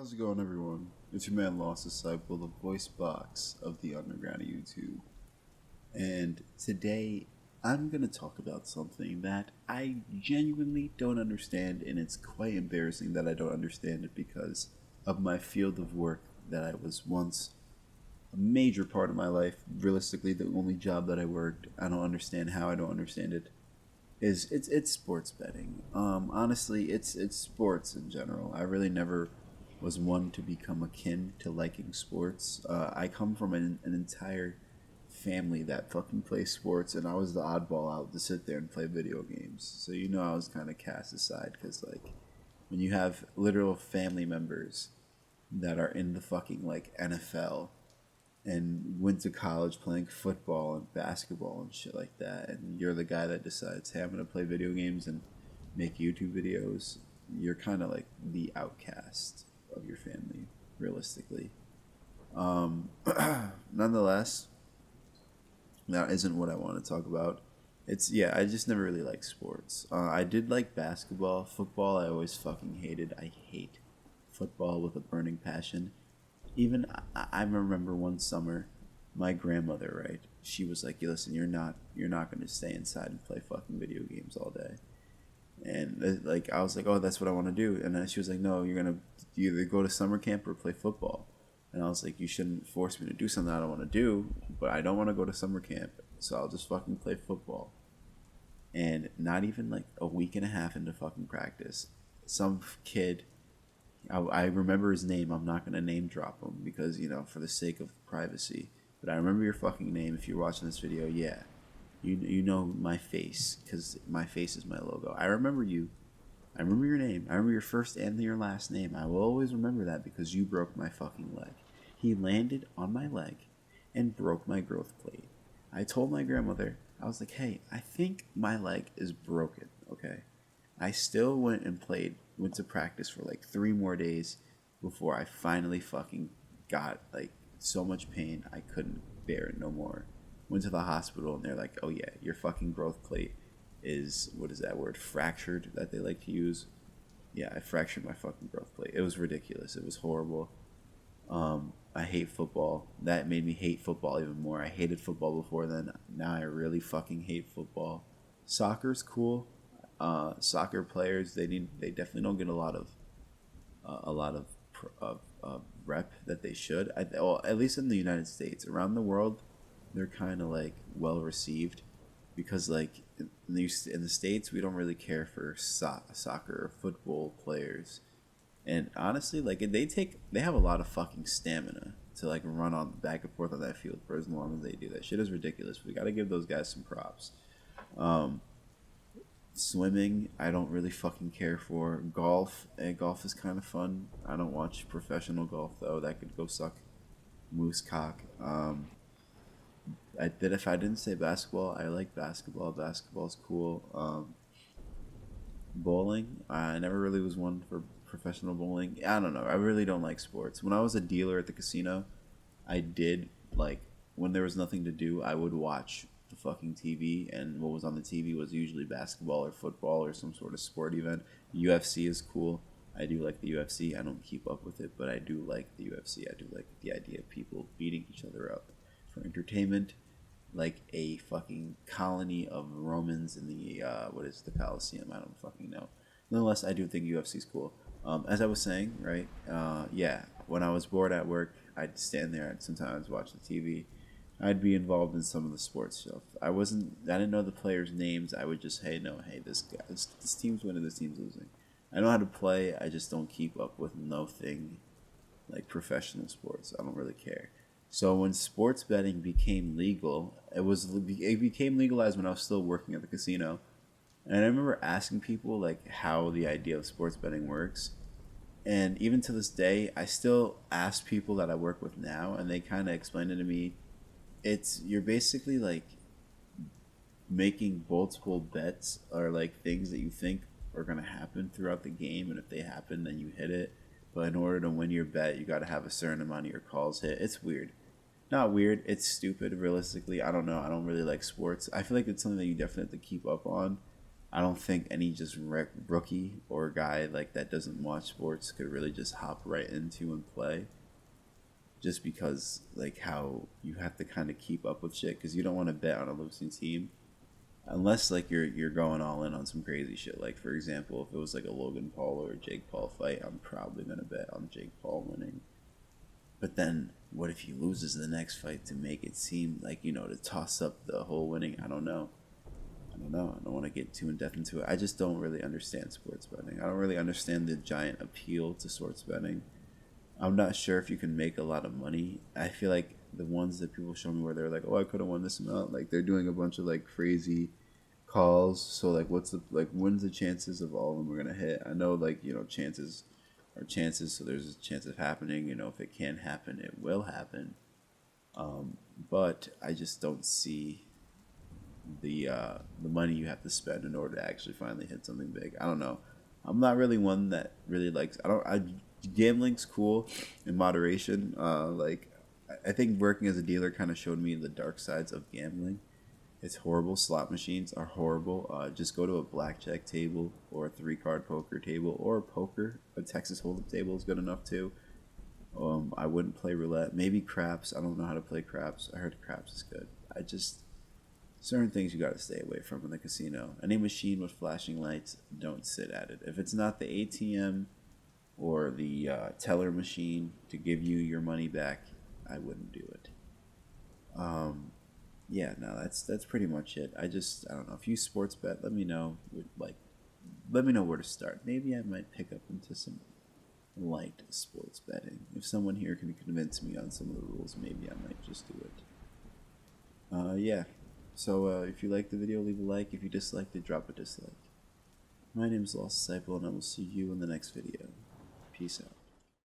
How's it going, everyone? It's your man, Lost Disciple, the voice box of the underground of YouTube. And today, I'm going to talk about something that I genuinely don't understand, and it's quite embarrassing that I don't understand it because of my field of work that I was once a major part of my life. Realistically, the only job that I worked. I don't understand how I don't understand it. It's sports betting. Honestly, it's sports in general. I really never was one to become akin to liking sports. I come from an entire family that fucking plays sports, and I was the oddball out to sit there and play video games. So I was kind of cast aside because like when you have literal family members that are in the fucking like NFL and went to college playing football and basketball and shit like that, and you're the guy that decides, hey, I'm gonna play video games and make YouTube videos. You're kind of like the outcast of your family, realistically. Um, Nonetheless, that isn't what I want to talk about. It's yeah, I just never really liked sports. I did like basketball, football. I always fucking hated. I hate football with a burning passion. Even I remember one summer, my grandmother, right? She was like, "You listen, you're not going to stay inside and play fucking video games all day." And like I was like, "Oh, that's what I want to do." And then she was like, "No, you're gonna either go to summer camp or play football." And I was like, "You shouldn't force me to do something I don't want to do, but I don't want to go to summer camp, so I'll just fucking play football." And not even like a week and a half into fucking practice, some kid, I remember his name. I'm not gonna name drop him because for the sake of privacy. But I remember your fucking name if you're watching this video. Yeah, you know my face because my face is my logo. I remember you. I remember your name. I remember your first and your last name. I will always remember that because you broke my fucking leg. He landed on my leg and broke my growth plate. I told my grandmother, I was like, hey, I think my leg is broken, okay? I still went to practice for like 3 more days before I finally fucking got like so much pain I couldn't bear it no more. Went to the hospital and they're like, oh yeah, your fucking growth plate is, what is that word, fractured, that they like to use. Yeah, I fractured my fucking growth plate. It was ridiculous. It was horrible. I hate football. That made me hate football even more. I hated football before then. Now I really fucking hate football. Soccer's cool. Soccer players, they definitely don't get a lot of rep that they should. Well, at least in the United States. Around the world, they're kind of like well received because like in the states we don't really care for soccer or football players. And honestly, like they have a lot of fucking stamina to like run on back and forth on that field for as long as they do. That shit is ridiculous. We got to give those guys some props. Um, Swimming, I don't really fucking care for. Golf, golf is kind of fun. I don't watch professional golf though. That could go suck moose cock. If I didn't say basketball, I like basketball. Basketball's cool. Bowling, I never really was one for professional bowling. I don't know. I really don't like sports. When I was a dealer at the casino, I did like when there was nothing to do, I would watch the fucking TV, and what was on the TV was usually basketball or football or some sort of sport event. UFC is cool. I do like the UFC. I don't keep up with it, but I do like the UFC. I do like the idea of people beating each other up for entertainment, like a fucking colony of Romans in the what is the Colosseum? I don't fucking know. Nonetheless, I do think UFC is cool. As I was saying, right? Yeah, when I was bored at work, I'd stand there and sometimes watch the TV. I'd be involved in some of the sports stuff. I didn't know the players' names. I would just, hey, no, hey, this team's winning, this team's losing. I know how to play. I just don't keep up with nothing like professional sports. I don't really care. So when sports betting became legal, it became legalized when I was still working at the casino. And I remember asking people like how the idea of sports betting works. And even to this day, I still ask people that I work with now, and they kind of explain it to me. You're basically like making multiple bets or like things that you think are gonna happen throughout the game, and if they happen, then you hit it. But in order to win your bet, you got to have a certain amount of your calls hit. It's weird. Not weird. It's stupid. Realistically, I don't know. I don't really like sports. I feel like it's something that you definitely have to keep up on. I don't think any just rookie or guy like that doesn't watch sports could really just hop right into and play. Just because like how you have to kind of keep up with shit because you don't want to bet on a losing team unless like you're going all in on some crazy shit. Like for example, if it was like a Logan Paul or a Jake Paul fight, I'm probably gonna bet on Jake Paul winning. But then what if he loses the next fight to make it seem like to toss up the whole winning? I don't know. I don't know. I don't want to get too in depth into it. I just don't really understand sports betting. I don't really understand the giant appeal to sports betting. I'm not sure if you can make a lot of money. I feel like the ones that people show me where they're like, "Oh, I could have won this amount." Like they're doing a bunch of like crazy calls. So like, when's the chances of all of them are gonna hit? I know like chances are chances. So there's a chance of happening. If it can happen, it will happen. But I just don't see the money you have to spend in order to actually finally hit something big. I don't know. I'm not really one that really likes. I don't. I Gambling's cool in moderation. I think working as a dealer kind of showed me the dark sides of gambling. It's horrible. Slot machines are horrible. Just go to a blackjack table or a 3 card poker table or poker. A Texas Hold'em table is good enough too. I wouldn't play roulette. Maybe craps. I don't know how to play craps. I heard craps is good. I just certain things you got to stay away from in the casino. Any machine with flashing lights, don't sit at it. If it's not the ATM or the teller machine to give you your money back, I wouldn't do it. Yeah, no, that's pretty much it. I don't know. If you sports bet, let me know. Let me know where to start. Maybe I might pick up into some light sports betting. If someone here can convince me on some of the rules, maybe I might just do it. Yeah. So if you liked the video, leave a like. If you disliked it, drop a dislike. My name is Lost Disciple, and I will see you in the next video. Peace out.